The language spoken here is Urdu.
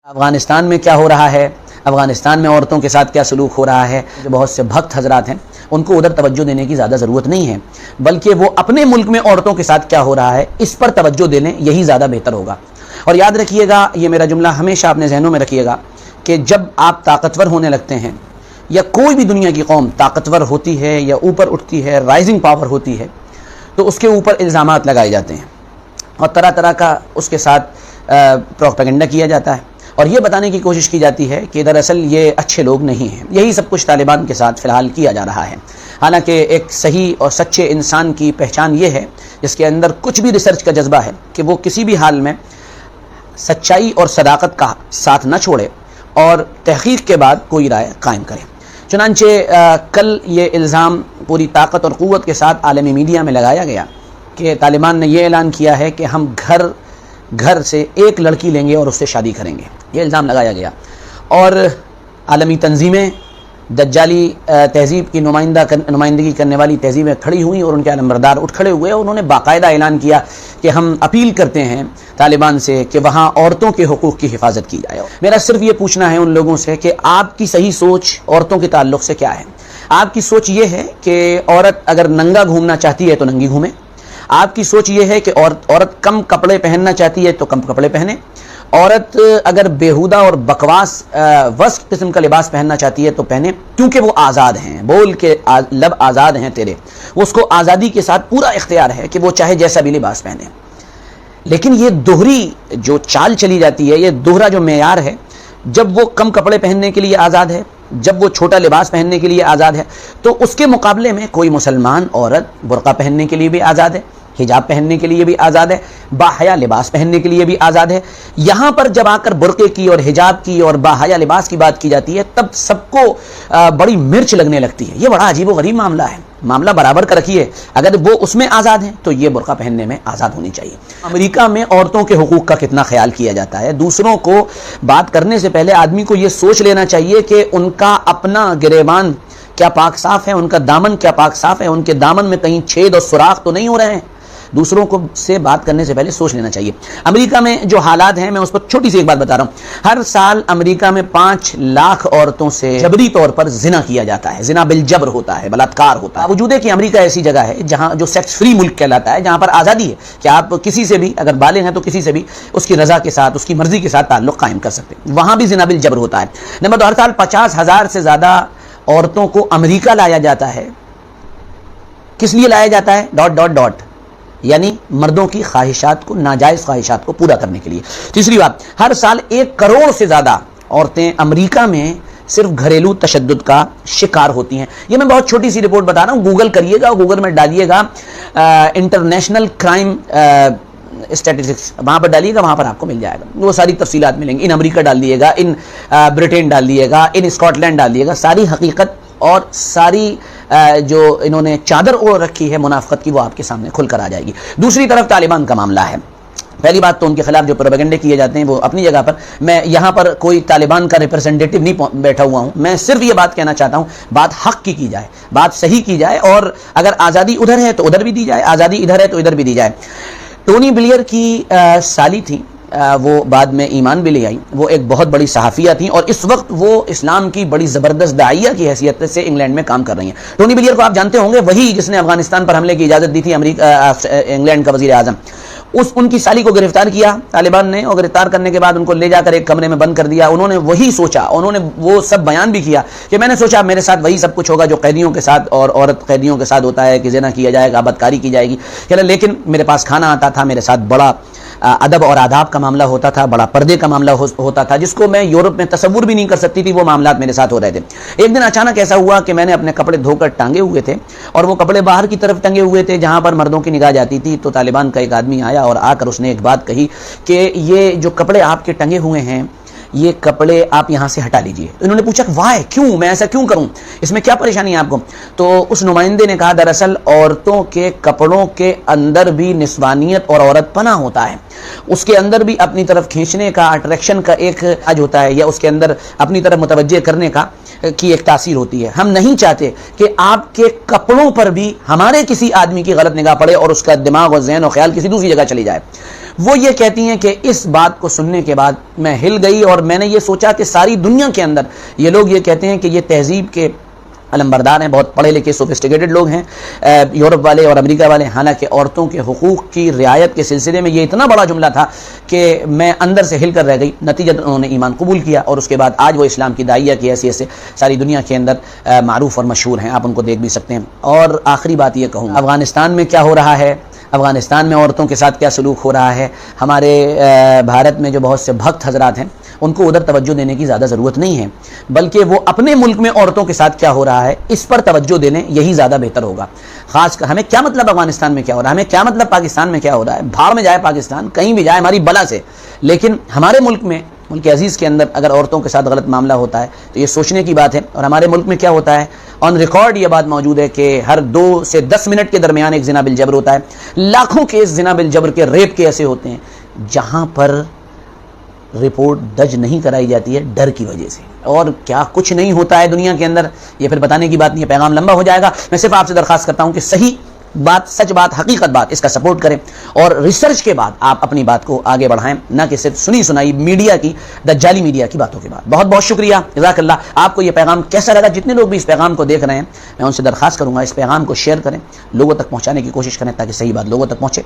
افغانستان میں کیا ہو رہا ہے، افغانستان میں عورتوں کے ساتھ کیا سلوک ہو رہا ہے، جو بہت سے بھکت حضرات ہیں ان کو ادھر توجہ دینے کی زیادہ ضرورت نہیں ہے، بلکہ وہ اپنے ملک میں عورتوں کے ساتھ کیا ہو رہا ہے اس پر توجہ دے لیں، یہی زیادہ بہتر ہوگا۔ اور یاد رکھیے گا، یہ میرا جملہ ہمیشہ اپنے ذہنوں میں رکھیے گا کہ جب آپ طاقتور ہونے لگتے ہیں یا کوئی بھی دنیا کی قوم طاقتور ہوتی ہے یا اوپر اٹھتی ہے، رائزنگ پاور ہوتی ہے، تو اس کے اوپر الزامات لگائے جاتے ہیں اور طرح طرح کا اس کے ساتھ پروپیگنڈا کیا جاتا ہے اور یہ بتانے کی کوشش کی جاتی ہے کہ دراصل یہ اچھے لوگ نہیں ہیں۔ یہی سب کچھ طالبان کے ساتھ فی الحال کیا جا رہا ہے، حالانکہ ایک صحیح اور سچے انسان کی پہچان یہ ہے جس کے اندر کچھ بھی ریسرچ کا جذبہ ہے کہ وہ کسی بھی حال میں سچائی اور صداقت کا ساتھ نہ چھوڑے اور تحقیق کے بعد کوئی رائے قائم کرے۔ چنانچہ کل یہ الزام پوری طاقت اور قوت کے ساتھ عالمی میڈیا میں لگایا گیا کہ طالبان نے یہ اعلان کیا ہے کہ ہم گھر سے ایک لڑکی لیں گے اور اس سے شادی کریں گے، یہ الزام لگایا گیا۔ اور عالمی تنظیمیں دجالی تہذیب کی نمائندگی کرنے والی تہذیبیں کھڑی ہوئیں اور ان کے علمبردار اٹھ کھڑے ہوئے، انہوں نے باقاعدہ اعلان کیا کہ ہم اپیل کرتے ہیں طالبان سے کہ وہاں عورتوں کے حقوق کی حفاظت کی جائے۔ میرا صرف یہ پوچھنا ہے ان لوگوں سے کہ آپ کی صحیح سوچ عورتوں کے تعلق سے کیا ہے؟ آپ کی سوچ یہ ہے کہ عورت اگر ننگا گھومنا چاہتی ہے تو ننگی گھومے، آپ کی سوچ یہ ہے کہ عورت کم کپڑے پہننا چاہتی ہے تو کم کپڑے پہنے، عورت اگر بیہودہ اور بکواس وسط قسم کا لباس پہننا چاہتی ہے تو پہنے، کیونکہ وہ آزاد ہیں، بول کے لب آزاد ہیں تیرے، وہ اس کو آزادی کے ساتھ پورا اختیار ہے کہ وہ چاہے جیسا بھی لباس پہنے۔ لیکن یہ دوہری جو چال چلی جاتی ہے، یہ دوہرا جو معیار ہے، جب وہ کم کپڑے پہننے کے لیے آزاد ہے، جب وہ چھوٹا لباس پہننے کے لیے آزاد ہے، تو اس کے مقابلے میں کوئی مسلمان عورت برقع پہننے کے لیے بھی آزاد ہے، حجاب پہننے کے لیے بھی آزاد ہے، باحیا لباس پہننے کے لیے بھی آزاد ہے۔ یہاں پر جب آ کر برقعے کی اور حجاب کی اور باحیا لباس کی بات کی جاتی ہے تب سب کو بڑی مرچ لگنے لگتی ہے۔ یہ بڑا عجیب و غریب معاملہ ہے، معاملہ برابر کا رکھیے، اگر وہ اس میں آزاد ہیں تو یہ برقع پہننے میں آزاد ہونی چاہیے۔ امریکہ میں عورتوں کے حقوق کا کتنا خیال کیا جاتا ہے، دوسروں کو بات کرنے سے پہلے آدمی کو یہ سوچ لینا چاہیے کہ ان کا اپنا گریبان کیا پاک صاف ہے، ان کا دامن کیا پاک صاف ہے، ان کے دامن میں کہیں چھید اور سوراخ تو نہیں ہو رہے ہیں۔ دوسروں کو سے بات کرنے سے پہلے سوچ لینا چاہیے۔ امریکہ میں جو حالات ہیں، میں اس پر چھوٹی سی ایک بات بتا رہا ہوں۔ ہر سال امریکہ میں 5 لاکھ عورتوں سے جبری طور پر زنا کیا جاتا ہے، زنا بالجبر ہوتا ہے، بلاತ್ಕಾರ ہوتا ہے۔ وجود ہے کہ امریکہ ایسی جگہ ہے جہاں جو سیکس فری ملک کہلاتا ہے، جہاں پر آزادی ہے کہ آپ کسی سے بھی اگر بالغ ہیں تو کسی سے بھی اس کی رضا کے ساتھ، اس کی مرضی کے ساتھ تعلق قائم کر سکتے ہیں، وہاں بھی زنا بالجبر ہوتا ہے۔ نمبر 2، ہر سال 50,000 سے زیادہ عورتوں کو امریکہ لایا جاتا ہے۔ کس لیے لایا جاتا ہے؟ ... یعنی مردوں کی خواہشات کو، ناجائز خواہشات کو پورا کرنے کے لیے۔ تیسری بات، ہر سال 1 کروڑ سے زیادہ عورتیں امریکہ میں صرف گھریلو تشدد کا شکار ہوتی ہیں۔ یہ میں بہت چھوٹی سی رپورٹ بتا رہا ہوں، گوگل کریے گا، گوگل میں ڈالیے گا انٹرنیشنل کرائم اسٹیٹسٹکس، وہاں پر ڈالیے گا، وہاں پر آپ کو مل جائے گا، وہ ساری تفصیلات ملیں گی۔ ان امریکہ ڈال دیے گا، ان برٹین ڈال دیے گا، ان اسکاٹ لینڈ ڈال دیے گا، ساری حقیقت اور ساری جو انہوں نے چادر اوڑھ رکھی ہے منافقت کی، وہ آپ کے سامنے کھل کر آ جائے گی۔ دوسری طرف طالبان کا معاملہ ہے۔ پہلی بات تو ان کے خلاف جو پروپیگنڈے کیے جاتے ہیں وہ اپنی جگہ پر، میں یہاں پر کوئی طالبان کا ریپرزینٹیٹو نہیں بیٹھا ہوا ہوں، میں صرف یہ بات کہنا چاہتا ہوں، بات حق کی جائے، بات صحیح کی جائے، اور اگر آزادی ادھر ہے تو ادھر بھی دی جائے، آزادی ادھر ہے تو ادھر بھی دی جائے۔ ٹونی بلیئر کی سالی تھی، وہ بعد میں ایمان بھی لے آئی، وہ ایک بہت بڑی صحافیہ تھیں اور اس وقت وہ اسلام کی بڑی زبردست داعیہ کی حیثیت سے انگلینڈ میں کام کر رہی ہیں۔ ٹونی بلیئر کو آپ جانتے ہوں گے، وہی جس نے افغانستان پر حملے کی اجازت دی تھی، انگلینڈ کا وزیر اعظم۔ ان کی سالی کو گرفتار کیا طالبان نے، اور گرفتار کرنے کے بعد ان کو لے جا کر ایک کمرے میں بند کر دیا۔ انہوں نے وہی سوچا، انہوں نے وہ سب بیان بھی کیا کہ میں نے سوچا میرے ساتھ وہی سب کچھ ہوگا جو قیدیوں کے ساتھ اور عورت قیدیوں کے ساتھ ہوتا ہے کہ زنا کیا جائے گا، بدکاری کی جائے گی، لیکن میرے پاس کھانا آتا تھا، میرے ساتھ بڑا ادب اور آداب کا معاملہ ہوتا تھا، بڑا پردے کا معاملہ ہوتا تھا، جس کو میں یورپ میں تصور بھی نہیں کر سکتی تھی، وہ معاملات میرے ساتھ ہو رہے تھے۔ ایک دن اچانک ایسا ہوا کہ میں نے اپنے کپڑے دھو کر ٹانگے ہوئے تھے اور وہ کپڑے باہر کی طرف ٹنگے ہوئے تھے جہاں پر مردوں کی نگاہ جاتی تھی، تو طالبان کا ایک آدمی آیا اور آ کر اس نے ایک بات کہی کہ یہ جو کپڑے آپ کے ٹنگے ہوئے ہیں، یہ کپڑے آپ یہاں سے ہٹا لیجئے۔ انہوں نے پوچھا وائی، کیوں، میں ایسا کیوں کروں، اس میں کیا پریشانی ہے آپ کو؟ تو اس نمائندے نے کہا دراصل عورتوں کے کپڑوں کے اندر بھی نسوانیت اور عورت پناہ ہوتا ہے، اس کے اندر بھی اپنی طرف کھینچنے کا، اٹریکشن کا ایک حج ہوتا ہے، یا اس کے اندر اپنی طرف متوجہ کرنے کی ایک تاثیر ہوتی ہے۔ ہم نہیں چاہتے کہ آپ کے کپڑوں پر بھی ہمارے کسی آدمی کی غلط نگاہ پڑے اور اس کا دماغ اور ذہن اور خیال کسی دوسری جگہ چلی جائے۔ وہ یہ کہتی ہیں کہ اس بات کو سننے کے بعد میں ہل گئی اور میں نے یہ سوچا کہ ساری دنیا کے اندر یہ لوگ یہ کہتے ہیں کہ یہ تہذیب کے علمبردار ہیں، بہت پڑھے لکھے سوفسٹیکیٹڈ لوگ ہیں یورپ والے اور امریکہ والے، حالانکہ عورتوں کے حقوق کی رعایت کے سلسلے میں یہ اتنا بڑا جملہ تھا کہ میں اندر سے ہل کر رہ گئی۔ نتیجہ انہوں نے ایمان قبول کیا اور اس کے بعد آج وہ اسلام کی داعیہ کی حیثیت سے ساری دنیا کے اندر معروف اور مشہور ہیں، آپ ان کو دیکھ بھی سکتے ہیں۔ اور آخری بات یہ کہوں، افغانستان میں کیا ہو رہا ہے، افغانستان میں عورتوں کے ساتھ کیا سلوک ہو رہا ہے، ہمارے بھارت میں جو بہت سے بھکت حضرات ہیں ان کو ادھر توجہ دینے کی زیادہ ضرورت نہیں ہے، بلکہ وہ اپنے ملک میں عورتوں کے ساتھ کیا ہو رہا ہے اس پر توجہ دے لیں، یہی زیادہ بہتر ہوگا۔ خاص کر ہمیں کیا مطلب افغانستان میں کیا ہو رہا ہے، ہمیں کیا مطلب پاکستان میں کیا ہو رہا ہے، بھاڑ میں جائے پاکستان، کہیں بھی جائے ہماری بلا سے، لیکن ہمارے ملک میں، ملک عزیز کے اندر اگر عورتوں کے ساتھ غلط معاملہ ہوتا ہے تو یہ سوچنے کی بات ہے۔ اور ہمارے ملک میں کیا ہوتا ہے، آن ریکارڈ یہ بات موجود ہے کہ ہر 2 سے 10 منٹ کے درمیان ایک زنا بالجبر ہوتا ہے۔ لاکھوں کیس زنا بالجبر کے، ریپ کے ایسے ہوتے ہیں جہاں پر رپورٹ درج نہیں کرائی جاتی ہے ڈر کی وجہ سے، اور کیا کچھ نہیں ہوتا ہے دنیا کے اندر، یہ پھر بتانے کی بات نہیں ہے، پیغام لمبا ہو جائے گا۔ میں صرف آپ سے درخواست کرتا ہوں کہ صحیح بات، سچ بات، حقیقت بات، اس کا سپورٹ کریں اور ریسرچ کے بعد آپ اپنی بات کو آگے بڑھائیں، نہ کہ صرف سنی سنائی میڈیا کی، دجالی میڈیا کی باتوں کے بعد۔ بہت بہت شکریہ، جزاک اللہ۔ آپ کو یہ پیغام کیسا لگا؟ جتنے لوگ بھی اس پیغام کو دیکھ رہے ہیں میں ان سے درخواست کروں گا اس پیغام کو شیئر کریں، لوگوں تک پہنچانے کی کوشش کریں تاکہ صحیح بات لوگوں تک پہنچے۔